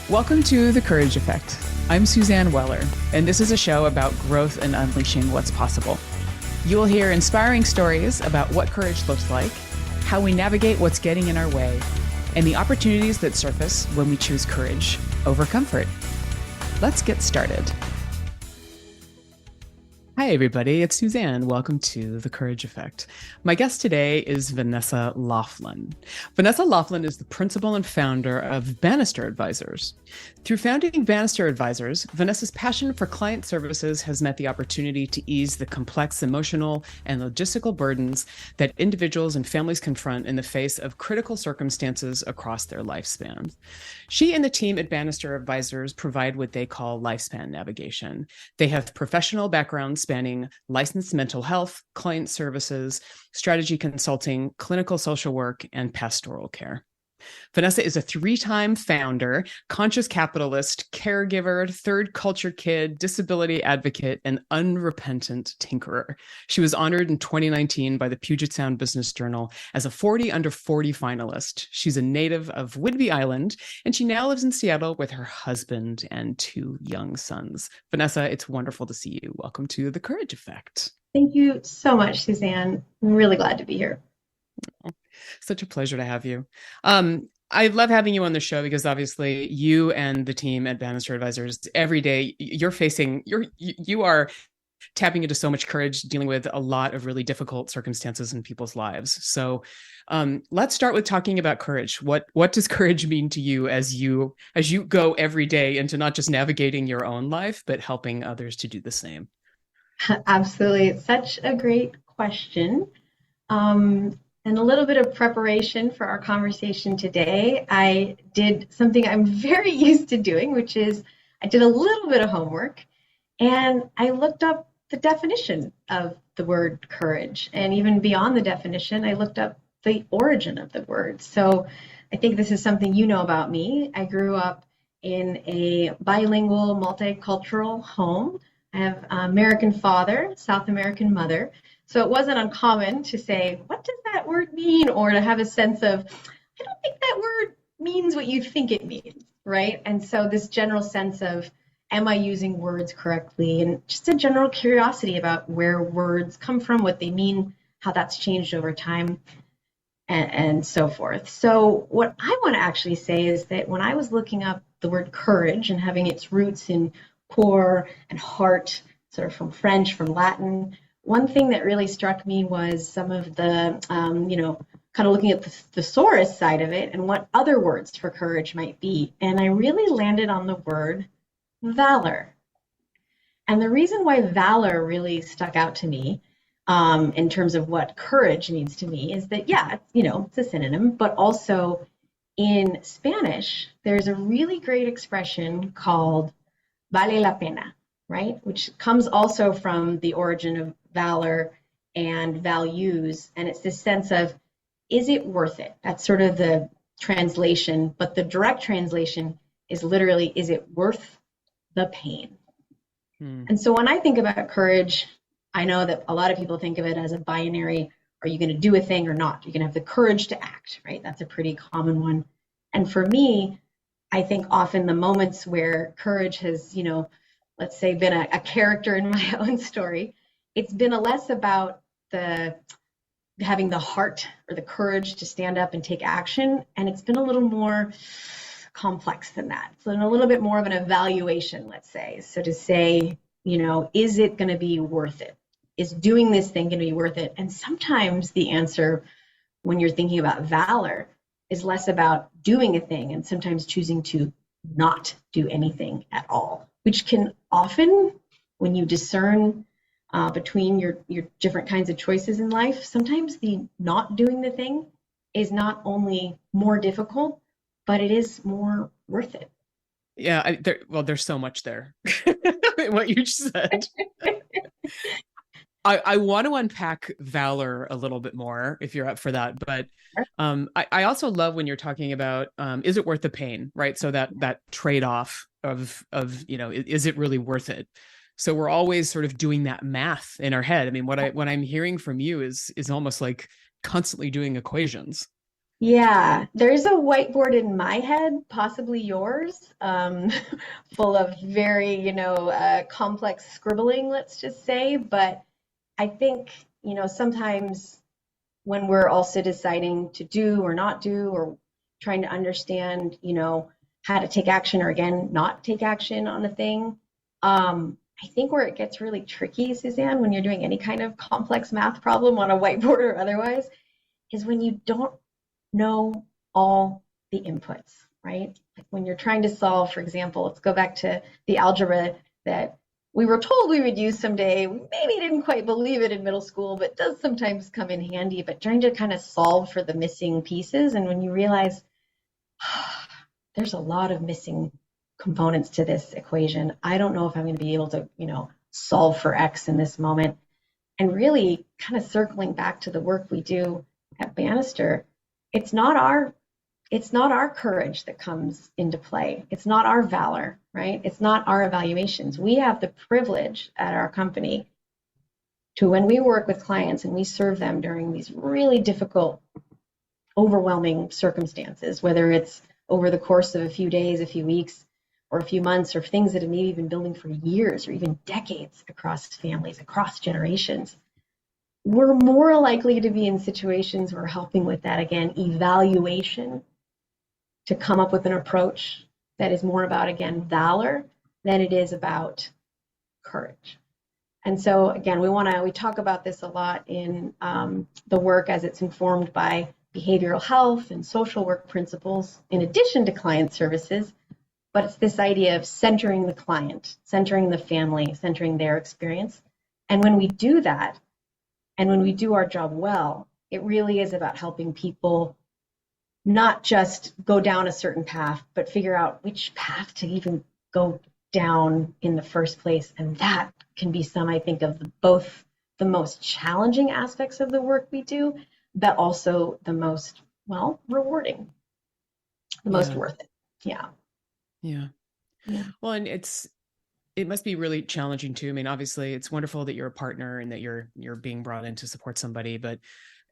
Welcome to The Courage Effect. I'm Suzanne Weller, and this is a show about growth and unleashing what's possible. You will hear inspiring stories about what courage looks like, how we navigate what's getting in our way, and the opportunities that surface when we choose courage over comfort. Let's get started. Hi, everybody. It's Suzanne. Welcome to The Courage Effect. My guest today is Vanessa Laughlin. Vanessa Laughlin is the principal and founder of Bannister Advisors. Through founding Bannister Advisors, Vanessa's passion for client services has met the opportunity to ease the complex emotional and logistical burdens that individuals and families confront in the face of critical circumstances across their lifespan. She and the team at Bannister Advisors provide what they call lifespan navigation. They have professional backgrounds spanning licensed mental health, client services, strategy consulting, clinical social work, and pastoral care. Vanessa is a three-time founder, conscious capitalist, caregiver, third culture kid, disability advocate, and unrepentant tinkerer. She was honored in 2019 by the Puget Sound Business Journal as a 40 under 40 finalist. She's a native of Whidbey Island, and she now lives in Seattle with her husband and two young sons. Vanessa, it's wonderful to see you. Welcome to The Courage Effect. Thank you so much, Suzanne. I'm really glad to be here. Such a pleasure to have you. I love having you on the show because obviously you and the team at Bannister Advisors every day you are tapping into so much courage, dealing with a lot of really difficult circumstances in people's lives. So let's start with talking about courage. What does courage mean to you as you go every day into not just navigating your own life, but helping others to do the same? Absolutely. It's such a great question. And a little bit of preparation for our conversation today. I did something I'm very used to doing, which is I did a little bit of homework and I looked up the definition of the word courage. And even beyond the definition, I looked up the origin of the word. So I think this is something you know about me. I grew up in a bilingual, multicultural home. I have an American father, South American mother. So it wasn't uncommon to say, what does that word mean? Or to have a sense of, I don't think that word means what you think it means, right? And so this general sense of, am I using words correctly? And just a general curiosity about where words come from, what they mean, how that's changed over time, and so forth. So what I want to actually say is that when I was looking up the word courage and having its roots in core and heart, sort of from French, from Latin, one thing that really struck me was some of the, kind of looking at the thesaurus side of it and what other words for courage might be. And I really landed on the word valor. And the reason why valor really stuck out to me in terms of what courage means to me is that, it's a synonym, but also in Spanish, there's a really great expression called vale la pena, right? Which comes also from the origin of valor and values. And it's this sense of, is it worth it? That's sort of the translation, but the direct translation is literally, is it worth the pain? And so when I think about courage, I know that a lot of people think of it as a binary, are you going to do a thing or not? You're going to have the courage to act, right? That's a pretty common one. And for me, I think often the moments where courage has, let's say been a character in my own story, it's been less about having the heart or the courage to stand up and take action. And it's been a little more complex than that. So a little bit more of an evaluation, let's say. So to say, is it going to be worth it? Is doing this thing going to be worth it? And sometimes the answer when you're thinking about valor is less about doing a thing and sometimes choosing to not do anything at all, which can often, when you discern between your different kinds of choices in life, sometimes the not doing the thing is not only more difficult, but it is more worth it. Yeah, there's so much there. What you just said. I want to unpack valor a little bit more if you're up for that. But I also love when you're talking about, is it worth the pain, right? So that trade-off of is it really worth it? So we're always sort of doing that math in our head. I mean, what I'm hearing from you is almost like constantly doing equations. Yeah, there's a whiteboard in my head, possibly yours, full of very, complex scribbling, let's just say. But I think, sometimes when we're also deciding to do or not do, or trying to understand, how to take action or again, not take action on a thing, I think where it gets really tricky, Suzanne, when you're doing any kind of complex math problem on a whiteboard or otherwise, is when you don't know all the inputs, right? Like when you're trying to solve, for example, let's go back to the algebra that we were told we would use someday. We maybe didn't quite believe it in middle school, but does sometimes come in handy. But trying to kind of solve for the missing pieces. And when you realize there's a lot of missing components to this equation, I don't know if I'm going to be able to, solve for X in this moment. And really kind of circling back to the work we do at Bannister, it's not our it's not our courage that comes into play. It's not our valor, right? It's not our evaluations. We have the privilege at our company to, when we work with clients and we serve them during these really difficult, overwhelming circumstances, whether it's over the course of a few days, a few weeks, or a few months, or things that have maybe been building for years or even decades across families, across generations, we're more likely to be in situations where helping with that, again, evaluation to come up with an approach that is more about, again, valor than it is about courage. And so, again, we talk about this a lot in the work as it's informed by behavioral health and social work principles, in addition to client services. But it's this idea of centering the client, centering the family, centering their experience. And when we do that, and when we do our job well, it really is about helping people not just go down a certain path, but figure out which path to even go down in the first place. And that can be some, I think, of both the most challenging aspects of the work we do, but also the most, well, rewarding, the most Yeah. worth it. Yeah. Yeah. Yeah. Well, and it must be really challenging too. I mean, obviously it's wonderful that you're a partner and that you're being brought in to support somebody, but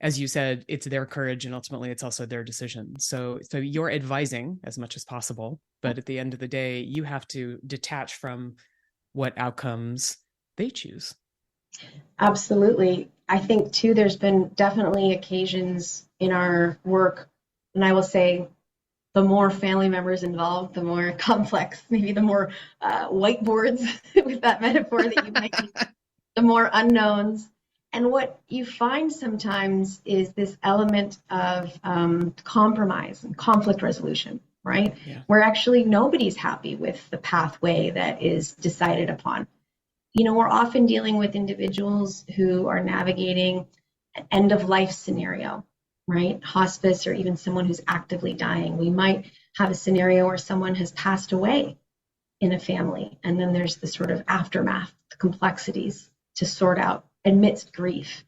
as you said, it's their courage and ultimately it's also their decision. So you're advising as much as possible, but at the end of the day, you have to detach from what outcomes they choose. Absolutely. I think too, there's been definitely occasions in our work, and I will say the more family members involved, the more complex, maybe the more whiteboards with that metaphor that you might use, the more unknowns. And what you find sometimes is this element of compromise and conflict resolution, right? Yeah. Where actually nobody's happy with the pathway that is decided upon. We're often dealing with individuals who are navigating an end of life scenario, right? Hospice, or even someone who's actively dying. We might have a scenario where someone has passed away in a family, and then there's the sort of aftermath, the complexities to sort out amidst grief.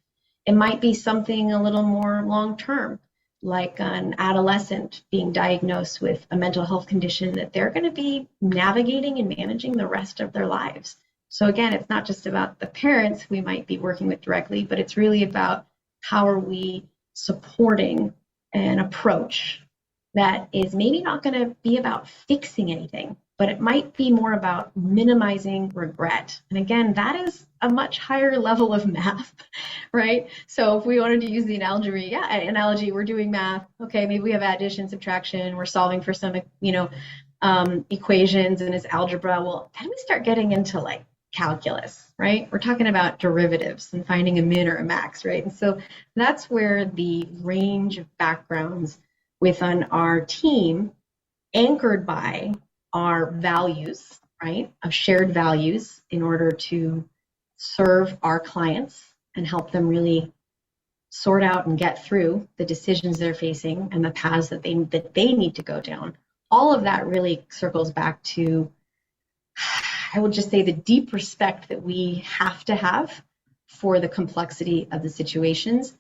It might be something a little more long term, like an adolescent being diagnosed with a mental health condition that they're going to be navigating and managing the rest of their lives. So again, it's not just about the parents we might be working with directly, but it's really about how are we supporting an approach that is maybe not going to be about fixing anything, but it might be more about minimizing regret. And again, that is a much higher level of math, right? So if we wanted to use the analogy, we're doing math. Okay, maybe we have addition, subtraction. We're solving for some, equations and it's algebra. Well, then we start getting into like calculus, right? We're talking about derivatives and finding a min or a max, right? And so that's where the range of backgrounds within our team, anchored by our values, right, of shared values in order to serve our clients and help them really sort out and get through the decisions they're facing and the paths that they need to go down. All of that really circles back to, I would just say, the deep respect that we have to have for the complexity of the situations.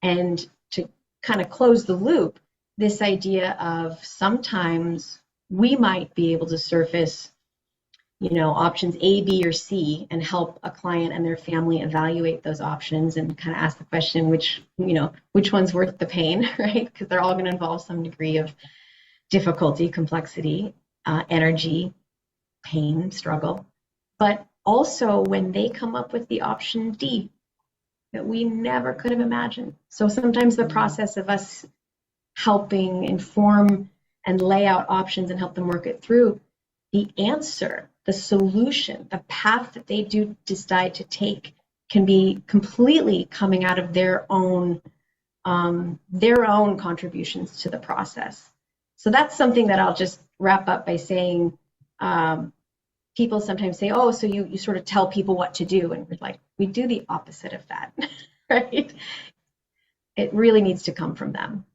And to kind of close the loop, this idea of sometimes we might be able to surface, options A, B, or C, and help a client and their family evaluate those options and kind of ask the question, which one's worth the pain, right? Because they're all going to involve some degree of difficulty, complexity, energy, pain, struggle. But also when they come up with the option D that we never could have imagined. So sometimes the process of us helping inform and lay out options and help them work it through, the answer, the solution, the path that they do decide to take can be completely coming out of their own contributions to the process. So that's something that I'll just wrap up by saying, people sometimes say, oh, so you sort of tell people what to do. And we're like, we do the opposite of that, right? It really needs to come from them.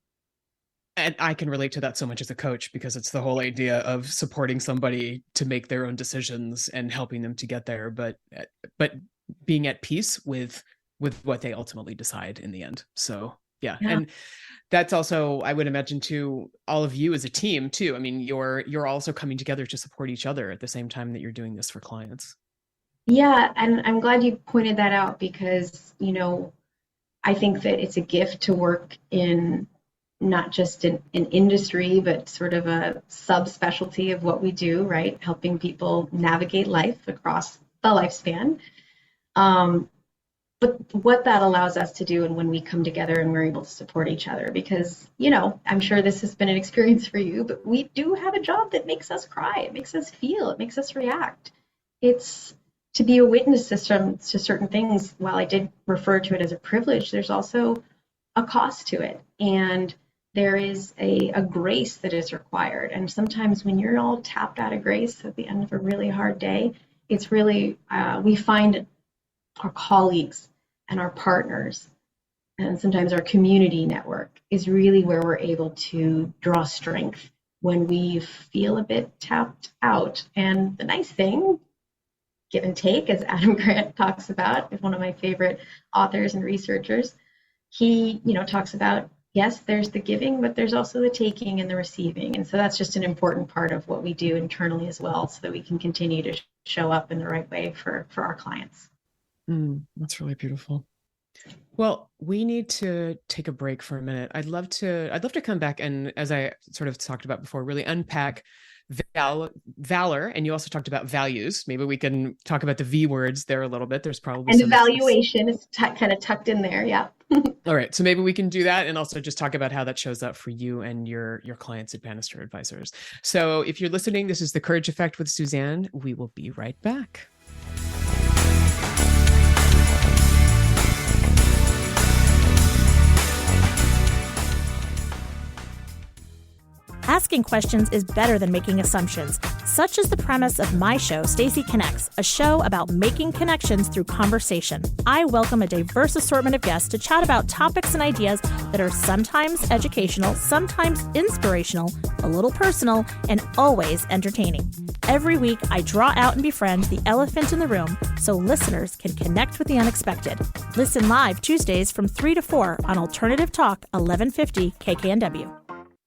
And I can relate to that so much as a coach, because it's the whole idea of supporting somebody to make their own decisions and helping them to get there, but being at peace with what they ultimately decide in the end. So yeah. And that's also, I would imagine, too, all of you as a team too. I mean, you're also coming together to support each other at the same time that you're doing this for clients. Yeah, and I'm glad you pointed that out, because I think that it's a gift to work in not just an industry, but sort of a subspecialty of what we do, right? Helping people navigate life across the lifespan. But what that allows us to do, and when we come together and we're able to support each other, because, I'm sure this has been an experience for you, but we do have a job that makes us cry. It makes us feel, it makes us react. It's to be a witness system to certain things. While I did refer to it as a privilege, there's also a cost to it. And there is a grace that is required. And sometimes when you're all tapped out of grace at the end of a really hard day, it's really, we find our colleagues and our partners, and sometimes our community network, is really where we're able to draw strength when we feel a bit tapped out. And the nice thing, give and take, as Adam Grant talks about, is one of my favorite authors and researchers, he talks about, yes, there's the giving, but there's also the taking and the receiving. And so that's just an important part of what we do internally as well, so that we can continue to show up in the right way for our clients. That's really beautiful. Well, we need to take a break for a minute. I'd love to come back and, as I sort of talked about before, really unpack valor. And you also talked about values. Maybe we can talk about the V words there a little bit. There's probably and evaluation is kind of tucked in there. Yeah. All right. So maybe we can do that, and also just talk about how that shows up for you and your clients at Bannister Advisors. So if you're listening, this is The Courage Effect with Suzanne. We will be right back. Asking questions is better than making assumptions. Such is the premise of my show, Stacy Connects, a show about making connections through conversation. I welcome a diverse assortment of guests to chat about topics and ideas that are sometimes educational, sometimes inspirational, a little personal, and always entertaining. Every week, I draw out and befriend the elephant in the room so listeners can connect with the unexpected. Listen live Tuesdays from 3 to 4 on Alternative Talk 1150 KKNW.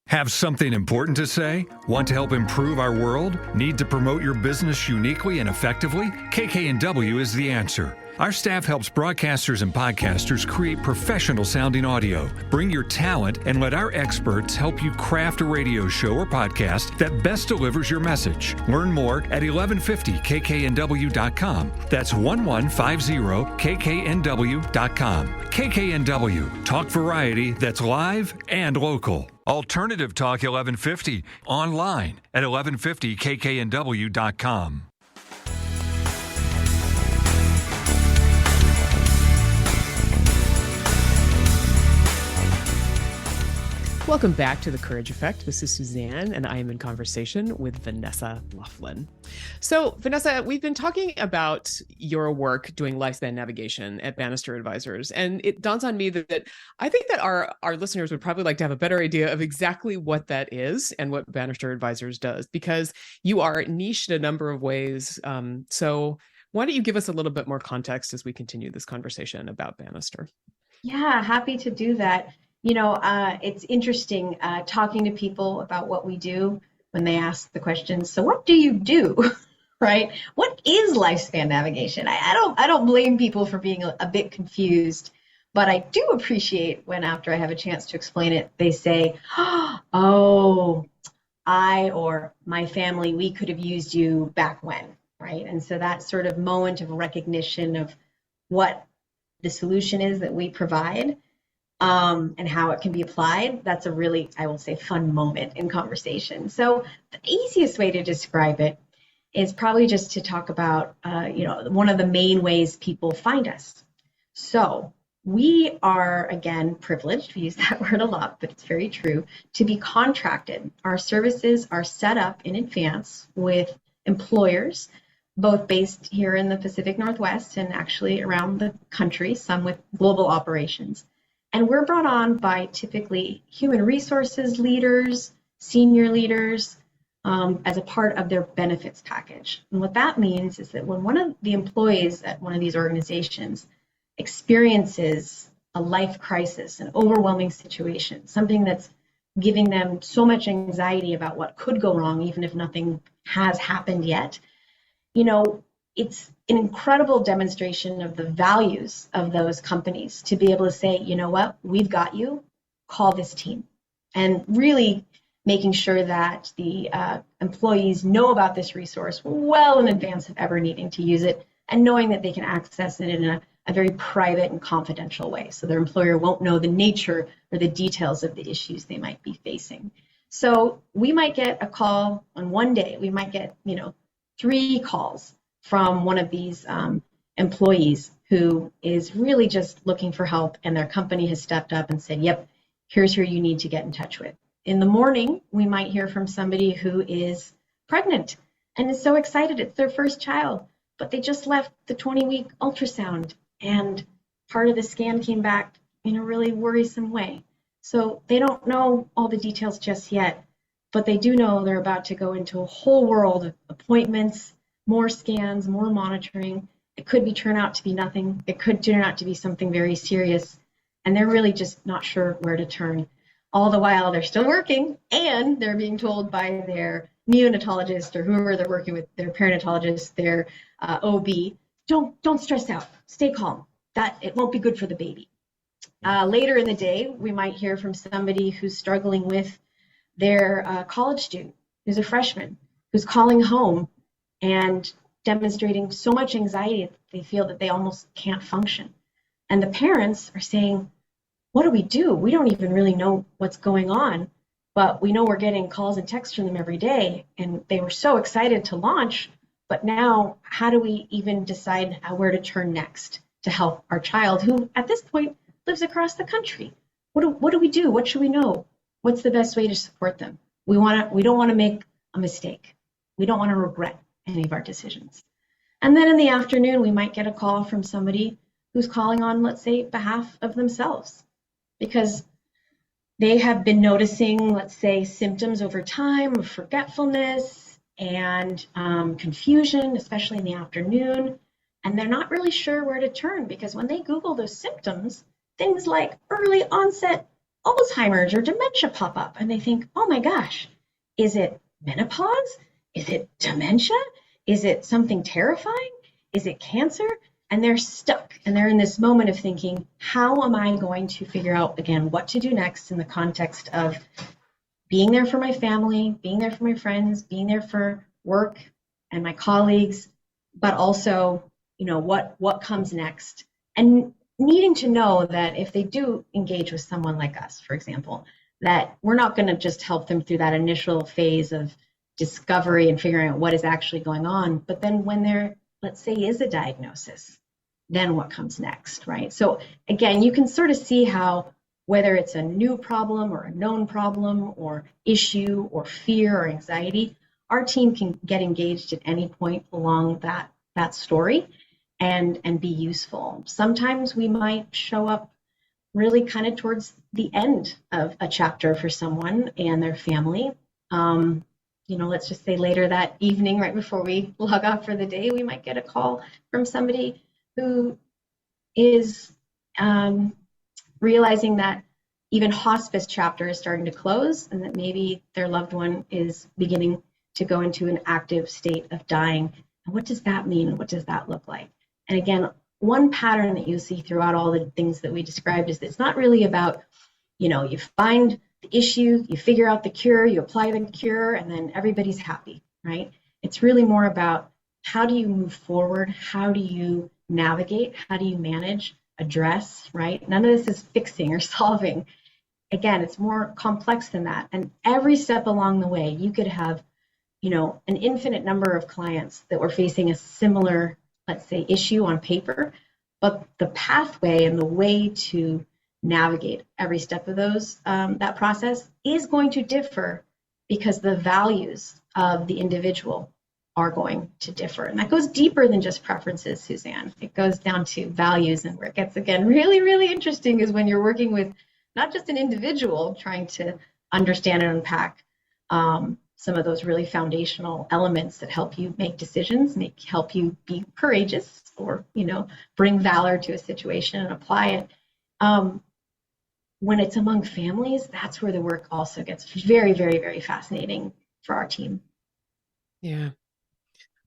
Have something important to say? Want to help improve our world? Need to promote your business uniquely and effectively? KKNW is the answer. Our staff helps broadcasters and podcasters create professional-sounding audio. Bring your talent and let our experts help you craft a radio show or podcast that best delivers your message. Learn more at 1150kknw.com. That's 1150kknw.com. KKNW, talk variety that's live and local. Alternative Talk 1150, online at 1150kknw.com. Welcome back to The Courage Effect. This is Suzanne, and I am in conversation with Vanessa Laughlin. So, Vanessa, we've been talking about your work doing lifespan navigation at Bannister Advisors, and it dawns on me that I think that our listeners would probably like to have a better idea of exactly what that is and what Bannister Advisors does, because you are niched in a number of ways. So why don't you give us a little bit more context as we continue this conversation about Bannister? Yeah, happy to do that. It's interesting talking to people about what we do when they ask the question, so what do you do? right? What is lifespan navigation? I don't blame people for being a bit confused, but I do appreciate when after I have a chance to explain it, they say, oh, I or my family, we could have used you back when, right? And so that sort of moment of recognition of what the solution is that we provide, and how it can be applied, that's a really, I will say, fun moment in conversation. So the easiest way to describe it is probably just to talk about, one of the main ways people find us. So we are, again, privileged, we use that word a lot, but it's very true, to be contracted. Our services are set up in advance with employers, both based here in the Pacific Northwest and actually around the country, some with global operations. And we're brought on by typically human resources leaders, senior leaders, as a part of their benefits package. And what that means is that when one of the employees at one of these organizations experiences a life crisis, an overwhelming situation, something that's giving them so much anxiety about what could go wrong, even if nothing has happened yet, it's an incredible demonstration of the values of those companies to be able to say, you know what, we've got you, call this team. And really making sure that the employees know about this resource well in advance of ever needing to use it, and knowing that they can access it in a very private and confidential way. So their employer won't know the nature or the details of the issues they might be facing. So we might get a call on one day, we might get, 3 calls from one of these employees who is really just looking for help, and their company has stepped up and said, yep, here's who you need to get in touch with. In the morning, we might hear from somebody who is pregnant and is so excited it's their first child, but they just left the 20-week ultrasound and part of the scan came back in a really worrisome way. So they don't know all the details just yet, but they do know they're about to go into a whole world of appointments, more scans, more monitoring. It could turn out to be nothing. It could turn out to be something very serious, and they're really just not sure where to turn. All the while they're still working, and they're being told by their neonatologist or whoever they're working with, their perinatologist, their OB, don't stress out, stay calm. That it won't be good for the baby. Later in the day, we might hear from somebody who's struggling with their college student, who's a freshman, who's calling home and demonstrating so much anxiety that they feel that they almost can't function. And the parents are saying, what do we do? We don't even really know what's going on, but we know we're getting calls and texts from them every day. And they were so excited to launch, but now how do we even decide where to turn next to help our child, who at this point lives across the country? What do we do? What should we know? What's the best way to support them? We don't want to make a mistake. We don't want to regret any of our decisions. And then in the afternoon, we might get a call from somebody who's calling on, let's say, behalf of themselves, because they have been noticing, let's say, symptoms over time of forgetfulness and confusion, especially in the afternoon. And they're not really sure where to turn, because when they Google those symptoms, things like early onset Alzheimer's or dementia pop up, and they think, oh my gosh, is it menopause? Is it dementia? Is it something terrifying? Is it cancer? And they're stuck, and they're in this moment of thinking, how am I going to figure out, again, what to do next in the context of being there for my family, being there for my friends, being there for work and my colleagues, but also, what comes next? And needing to know that if they do engage with someone like us, for example, that we're not going to just help them through that initial phase of discovery and figuring out what is actually going on, but then when there, let's say, is a diagnosis, then what comes next, right? So again, you can sort of see how, whether it's a new problem or a known problem or issue or fear or anxiety, our team can get engaged at any point along that story and be useful. Sometimes we might show up really kind of towards the end of a chapter for someone and their family. Let's just say later that evening, right before we log off for the day, we might get a call from somebody who is realizing that even hospice chapter is starting to close, and that maybe their loved one is beginning to go into an active state of dying. What does that mean? What does that look like? And again, one pattern that you see throughout all the things that we described is that it's not really about, you find the issue, you figure out the cure, you apply the cure, and then everybody's happy, right? It's really more about how do you move forward? How do you navigate? How do you manage, address, right? None of this is fixing or solving. Again, it's more complex than that. And every step along the way, you could have, an infinite number of clients that were facing a similar, let's say, issue on paper, but the pathway and the way to navigate every step of that process is going to differ because the values of the individual are going to differ. And that goes deeper than just preferences, Suzanne. It goes down to values, and where it gets, again, really, really interesting is when you're working with not just an individual trying to understand and unpack some of those really foundational elements that help you make decisions, help you be courageous, or bring valor to a situation and apply it. When it's among families, that's where the work also gets very, very, very fascinating for our team. Yeah.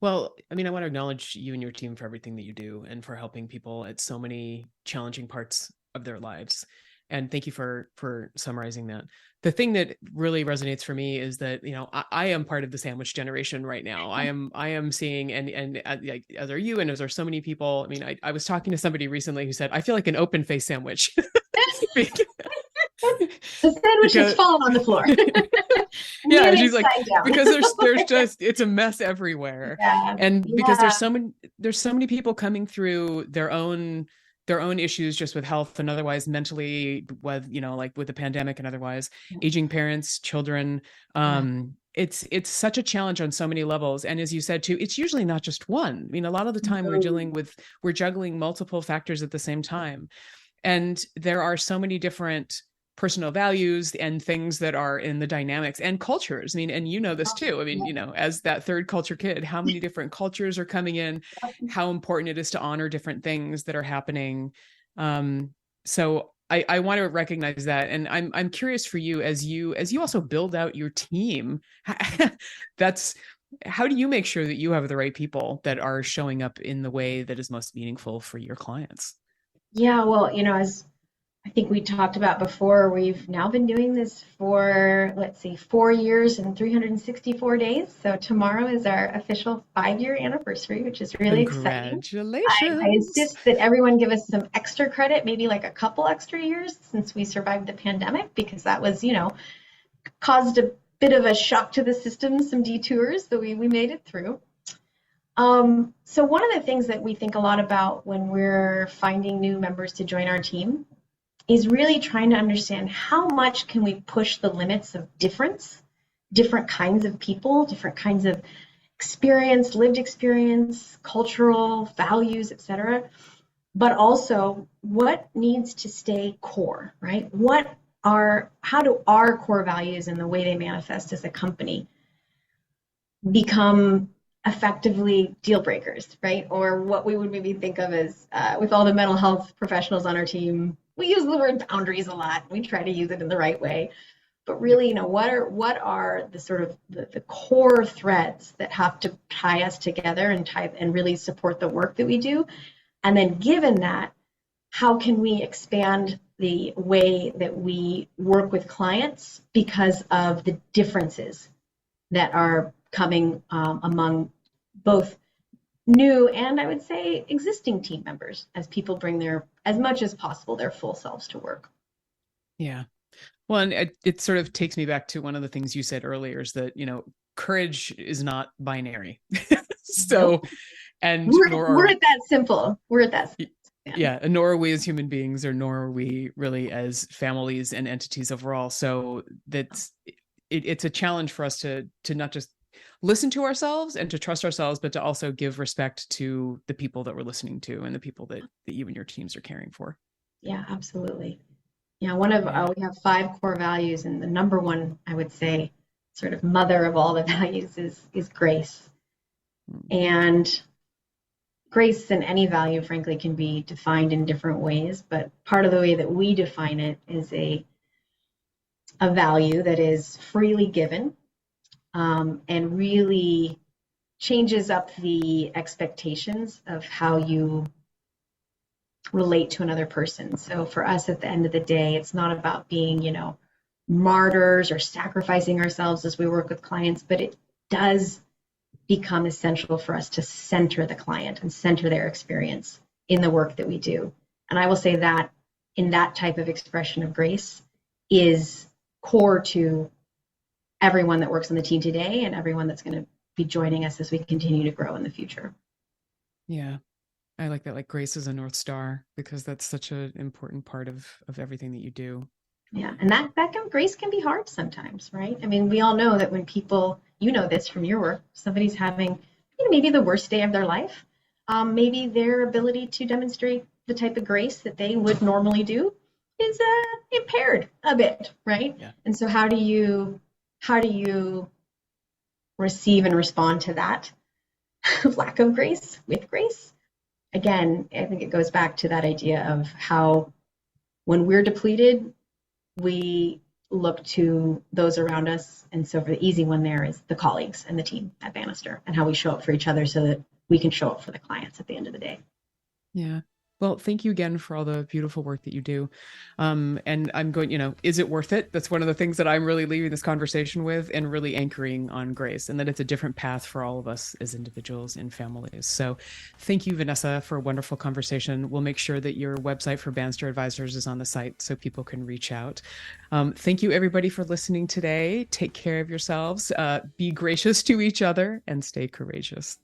Well, I mean, I want to acknowledge you and your team for everything that you do and for helping people at so many challenging parts of their lives. And thank you for summarizing that. The thing that really resonates for me is that, I am part of the sandwich generation right now. I am seeing, and as are you, and as are so many people. I mean, I was talking to somebody recently who said, I feel like an open face sandwich. The sandwich has fallen on the floor. Yeah, she's like, because there's just, it's a mess everywhere. Yeah. And because there's so many people coming through their own issues just with health and otherwise mentally, with like with the pandemic and otherwise, aging parents, children. It's such a challenge on so many levels. And as you said too, it's usually not just one. I mean, a lot of the time we're juggling multiple factors at the same time. And there are so many different personal values and things that are in the dynamics and cultures. I mean, and this too. I mean, as that third culture kid, how many different cultures are coming in, how important it is to honor different things that are happening. So I want to recognize that. And I'm curious for you as you also build out your team, how do you make sure that you have the right people that are showing up in the way that is most meaningful for your clients? Yeah, well, as I think we talked about before, we've now been doing this for, 4 years and 364 days. So tomorrow is our official 5-year anniversary, which is really exciting. Congratulations. I insist that everyone give us some extra credit, maybe like a couple extra years since we survived the pandemic, because that was, caused a bit of a shock to the system, some detours, but we made it through. So one of the things that we think a lot about when we're finding new members to join our team is really trying to understand how much can we push the limits of different kinds of people, different kinds of experience, lived experience, cultural values, etc. But also what needs to stay core, right? How do our core values and the way they manifest as a company become effectively deal breakers, right? Or what we would maybe think of as, with all the mental health professionals on our team, we use the word boundaries a lot. We try to use it in the right way. But really, what are the sort of the core threads that have to tie us together and really support the work that we do? And then given that, how can we expand the way that we work with clients because of the differences that are coming among both new and, I would say, existing team members as people bring as much as possible, their full selves to work. Yeah. Well, and it sort of takes me back to one of the things you said earlier is that, courage is not binary. So, nope. And we're at that simple. We're at that simple. Yeah. And nor are we as human beings, or nor are we really as families and entities overall. So it's a challenge for us to not just listen to ourselves and to trust ourselves, but to also give respect to the people that we're listening to and the people that you and your teams are caring for. Yeah, absolutely. Yeah, we have 5 core values, and the number one, I would say, sort of mother of all the values is grace. And grace and any value, frankly, can be defined in different ways, but part of the way that we define it is a value that is freely given, and really changes up the expectations of how you relate to another person. So for us at the end of the day, it's not about being, martyrs or sacrificing ourselves as we work with clients, but it does become essential for us to center the client and center their experience in the work that we do. And I will say that in that type of expression of grace is core to everyone that works on the team today and everyone that's going to be joining us as we continue to grow in the future. Yeah. I like that, like grace is a North Star, because that's such an important part of everything that you do. Yeah, and that grace can be hard sometimes, right? I mean, we all know that when people, this from your work, somebody's having maybe the worst day of their life, maybe their ability to demonstrate the type of grace that they would normally do is impaired a bit, right? Yeah. And so how do you receive and respond to that lack of grace with grace? Again, I think it goes back to that idea of how when we're depleted, we look to those around us. And so for the easy one there is the colleagues and the team at Bannister and how we show up for each other so that we can show up for the clients at the end of the day. Yeah. Well, thank you again for all the beautiful work that you do. And I'm going, is it worth it? That's one of the things that I'm really leaving this conversation with, and really anchoring on grace, and that it's a different path for all of us as individuals and families. So thank you, Vanessa, for a wonderful conversation. We'll make sure that your website for Bannister Advisors is on the site so people can reach out. Thank you, everybody, for listening today. Take care of yourselves. Be gracious to each other and stay courageous.